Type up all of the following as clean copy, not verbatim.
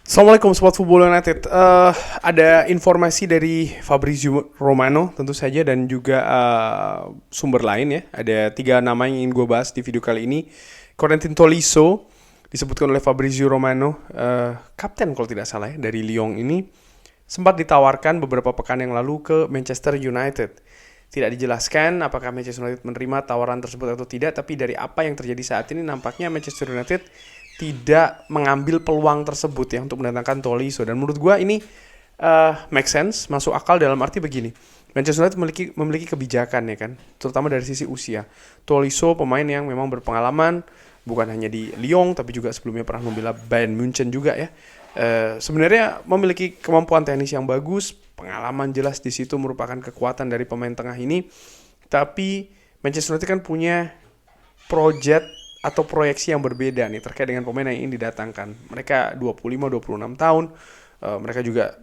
Assalamualaikum Sobat Football United. Ada informasi dari Fabrizio Romano tentu saja dan juga sumber lain ya. Ada 3 nama yang ingin gue bahas di video kali ini. Corentin Tolisso disebutkan oleh Fabrizio Romano, kapten kalau tidak salah ya, dari Lyon ini sempat ditawarkan beberapa pekan yang lalu ke Manchester United. Tidak dijelaskan apakah Manchester United menerima tawaran tersebut atau tidak, tapi dari apa yang terjadi saat ini nampaknya Manchester United tidak mengambil peluang tersebut ya untuk mendatangkan Tolisso. Dan menurut gue ini make sense, masuk akal dalam arti begini. Manchester United memiliki kebijakan ya kan, terutama dari sisi usia. Tolisso pemain yang memang berpengalaman, bukan hanya di Lyon tapi juga sebelumnya pernah membela Bayern Munchen juga ya. Sebenarnya memiliki kemampuan teknis yang bagus, pengalaman jelas di situ merupakan kekuatan dari pemain tengah ini. Tapi Manchester United kan punya project atau proyeksi yang berbeda nih terkait dengan pemain yang ingin didatangkan. Mereka 25-26 tahun, mereka juga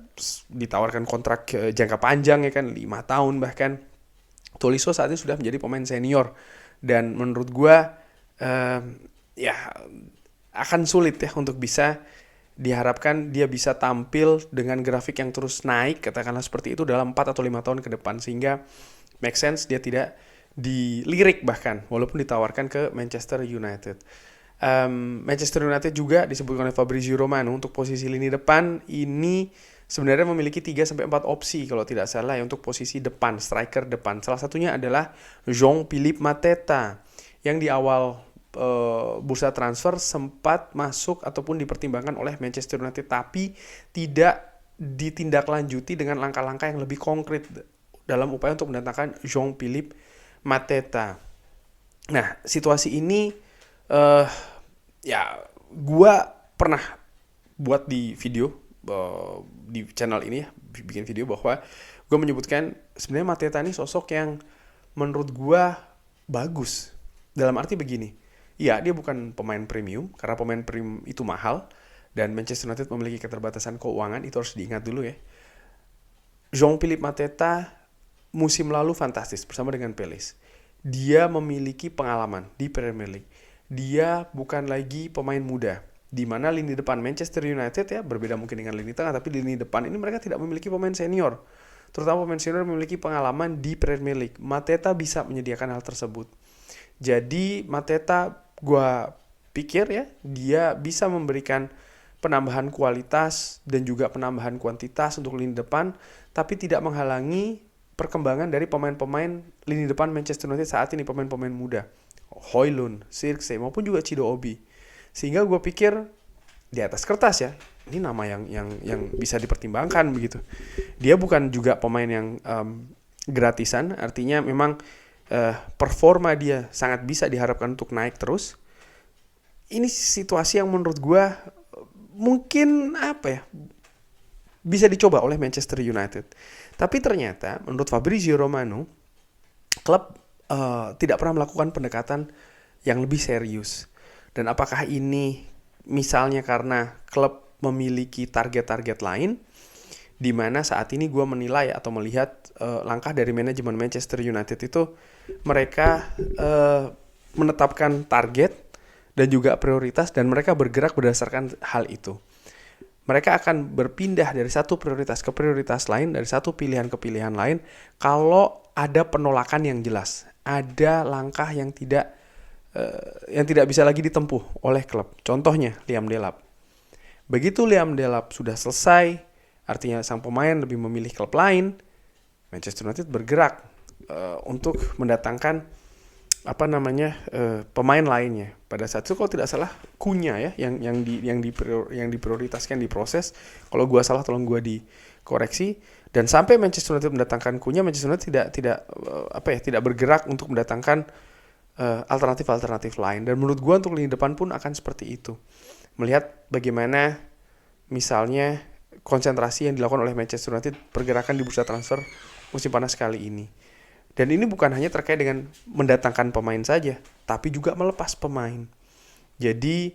ditawarkan kontrak jangka panjang ya kan, 5 tahun bahkan. Tolisso saat ini sudah menjadi pemain senior dan menurut gue ya akan sulit ya untuk bisa diharapkan dia bisa tampil dengan grafik yang terus naik, katakanlah seperti itu dalam 4 atau 5 tahun ke depan, sehingga make sense dia tidak dilirik bahkan walaupun ditawarkan ke Manchester United. Manchester United juga disebutkan oleh Fabrizio Romano untuk posisi lini depan ini sebenarnya memiliki 3-4 opsi kalau tidak salah ya untuk posisi depan, striker depan. Salah satunya adalah Jean-Philippe Mateta yang di awal bursa transfer sempat masuk ataupun dipertimbangkan oleh Manchester United tapi tidak ditindaklanjuti dengan langkah-langkah yang lebih konkret dalam upaya untuk mendatangkan Jean-Philippe Mateta. Nah, situasi ini ya gua pernah buat di video di channel ini ya, bikin video bahwa gue menyebutkan sebenarnya Mateta ini sosok yang menurut gua bagus. Dalam arti begini, iya dia bukan pemain premium karena pemain premium itu mahal dan Manchester United memiliki keterbatasan keuangan, itu harus diingat dulu ya. Jean-Philippe Mateta musim lalu fantastis bersama dengan Palace. Dia memiliki pengalaman di Premier League. Dia bukan lagi pemain muda. Di mana lini depan Manchester United ya berbeda mungkin dengan lini tengah, tapi di lini depan ini mereka tidak memiliki pemain senior. Terutama pemain senior memiliki pengalaman di Premier League. Mateta bisa menyediakan hal tersebut. Jadi Mateta gue pikir ya dia bisa memberikan penambahan kualitas dan juga penambahan kuantitas untuk lini depan, tapi tidak menghalangi perkembangan dari pemain-pemain lini depan Manchester United saat ini, pemain-pemain muda, Højlund, Zirkzee maupun juga Chido Obi. Sehingga gue pikir di atas kertas ya ini nama yang bisa dipertimbangkan begitu. Dia bukan juga pemain yang gratisan, artinya memang performa dia sangat bisa diharapkan untuk naik terus. Ini situasi yang menurut gue mungkin bisa dicoba oleh Manchester United. Tapi ternyata menurut Fabrizio Romano, klub tidak pernah melakukan pendekatan yang lebih serius. Dan apakah ini misalnya karena klub memiliki target-target lain, di mana saat ini gue menilai atau melihat langkah dari manajemen Manchester United itu mereka menetapkan target dan juga prioritas dan mereka bergerak berdasarkan hal itu. Mereka akan berpindah dari satu prioritas ke prioritas lain, dari satu pilihan ke pilihan lain kalau ada penolakan yang jelas, ada langkah yang tidak bisa lagi ditempuh oleh klub. Contohnya Liam Delap. Begitu Liam Delap sudah selesai, artinya sang pemain lebih memilih klub lain, Manchester United bergerak untuk mendatangkan pemain lainnya. Pada saat itu kalau tidak salah Cunha ya yang diprioritaskan di proses. Kalau gua salah tolong gua dikoreksi. Dan sampai Manchester United mendatangkan Cunha, Manchester United tidak bergerak untuk mendatangkan alternatif lain. Dan menurut gua untuk lini depan pun akan seperti itu. Melihat bagaimana misalnya konsentrasi yang dilakukan oleh Manchester United pergerakan di bursa transfer musim panas kali ini. Dan ini bukan hanya terkait dengan mendatangkan pemain saja, tapi juga melepas pemain. Jadi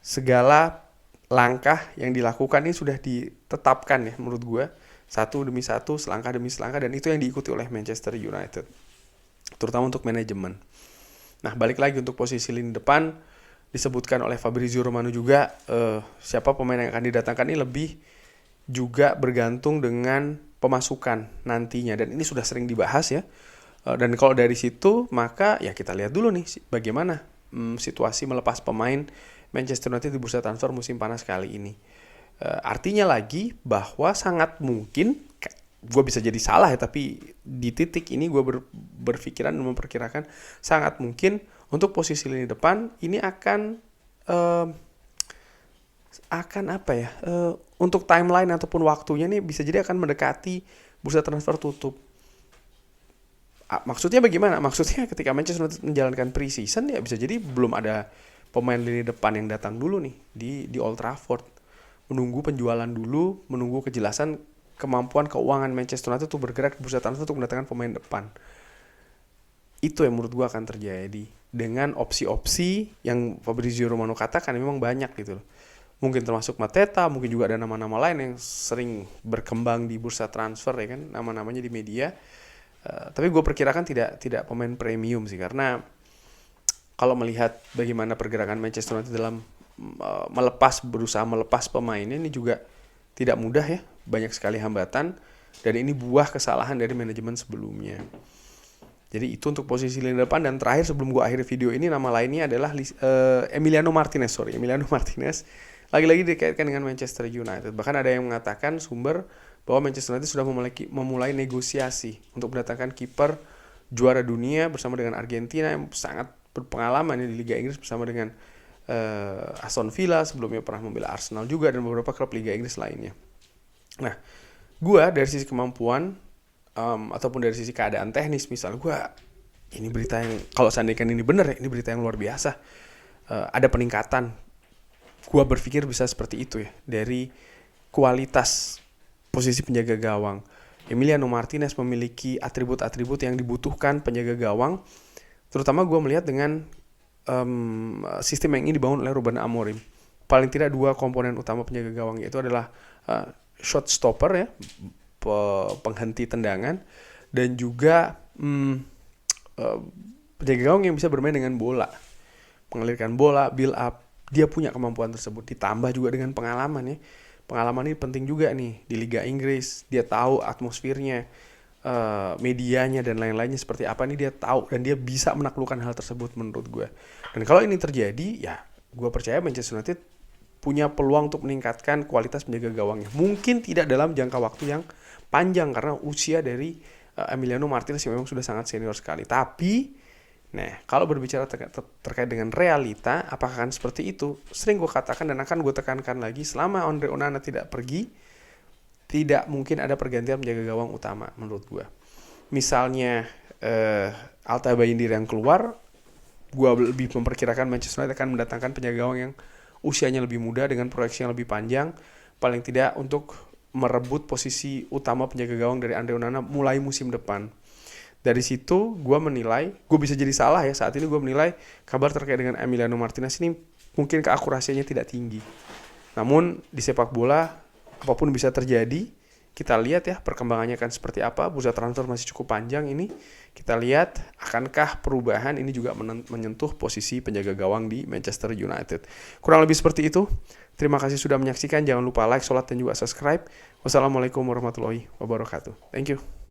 segala langkah yang dilakukan ini sudah ditetapkan ya menurut gue. Satu demi satu, selangkah demi selangkah, dan itu yang diikuti oleh Manchester United. Terutama untuk manajemen. Nah balik lagi untuk posisi lini depan, disebutkan oleh Fabrizio Romano juga, siapa pemain yang akan didatangkan ini lebih juga bergantung dengan pemasukan nantinya, dan ini sudah sering dibahas ya. Dan kalau dari situ maka ya kita lihat dulu nih bagaimana situasi melepas pemain Manchester United di bursa transfer musim panas kali ini. Artinya lagi bahwa sangat mungkin, gue bisa jadi salah ya, tapi di titik ini gue berpikiran dan memperkirakan sangat mungkin untuk posisi lini depan ini akan apa ya, untuk timeline ataupun waktunya nih bisa jadi akan mendekati bursa transfer tutup. Maksudnya bagaimana? Maksudnya ketika Manchester United menjalankan pre-season ya bisa jadi belum ada pemain lini depan yang datang dulu nih di Old Trafford. Menunggu penjualan dulu, menunggu kejelasan kemampuan keuangan Manchester United untuk bergerak di bursa transfer untuk mendatangkan pemain depan. Itu yang menurut gue akan terjadi dengan opsi-opsi yang Fabrizio Romano katakan memang banyak gitu loh. Mungkin termasuk Mateta, mungkin juga ada nama-nama lain yang sering berkembang di bursa transfer ya kan, nama-namanya di media. Tapi gue perkirakan tidak pemain premium sih, karena kalau melihat bagaimana pergerakan Manchester United dalam berusaha melepas pemainnya ini juga tidak mudah ya, banyak sekali hambatan, dan ini buah kesalahan dari manajemen sebelumnya. Jadi itu untuk posisi lini depan. Dan terakhir sebelum gue akhiri video ini, nama lainnya adalah Emiliano Martinez. Lagi-lagi dikaitkan dengan Manchester United. Bahkan ada yang mengatakan sumber bahwa Manchester United sudah memulai negosiasi untuk mendatangkan kiper juara dunia bersama dengan Argentina yang sangat berpengalaman di Liga Inggris bersama dengan Aston Villa, sebelumnya pernah membela Arsenal juga dan beberapa klub Liga Inggris lainnya. Nah, gue dari sisi kemampuan ataupun dari sisi keadaan teknis, misal gue, ini berita yang kalau seandainya ini benar ya, ini berita yang luar biasa. Ada peningkatan, gue berpikir bisa seperti itu ya, dari kualitas posisi penjaga gawang. Emiliano Martinez memiliki atribut-atribut yang dibutuhkan penjaga gawang, terutama gue melihat dengan sistem yang ini dibangun oleh Ruben Amorim. Paling tidak dua komponen utama penjaga gawang, yaitu adalah shot stopper ya, penghenti tendangan, dan juga penjaga gawang yang bisa bermain dengan bola, mengalirkan bola, build up. Dia punya kemampuan tersebut, ditambah juga dengan pengalaman ya. Pengalaman ini penting juga nih di Liga Inggris. Dia tahu atmosfernya, medianya dan lain-lainnya seperti apa nih, dia tahu, dan dia bisa menaklukkan hal tersebut menurut gue. Dan kalau ini terjadi ya gue percaya Manchester United punya peluang untuk meningkatkan kualitas penjaga gawangnya. Mungkin tidak dalam jangka waktu yang panjang karena usia dari Emiliano Martinez yang memang sudah sangat senior sekali. Tapi nah, kalau berbicara terkait dengan realita, apakah akan seperti itu? Sering gue katakan dan akan gue tekankan lagi, selama Andre Onana tidak pergi, tidak mungkin ada pergantian penjaga gawang utama menurut gue. Misalnya Altay Bayindir yang keluar, gue lebih memperkirakan Manchester United akan mendatangkan penjaga gawang yang usianya lebih muda dengan proyeksi yang lebih panjang, paling tidak untuk merebut posisi utama penjaga gawang dari Andre Onana mulai musim depan. Dari situ gue menilai, gue bisa jadi salah ya, saat ini gue menilai kabar terkait dengan Emiliano Martinez ini mungkin keakurasiannya tidak tinggi. Namun di sepak bola apapun bisa terjadi. Kita lihat ya perkembangannya akan seperti apa. Bursa transfer masih cukup panjang ini. Kita lihat akankah perubahan ini juga menyentuh posisi penjaga gawang di Manchester United. Kurang lebih seperti itu. Terima kasih sudah menyaksikan. Jangan lupa like, share, dan juga subscribe. Wassalamualaikum warahmatullahi wabarakatuh. Thank you.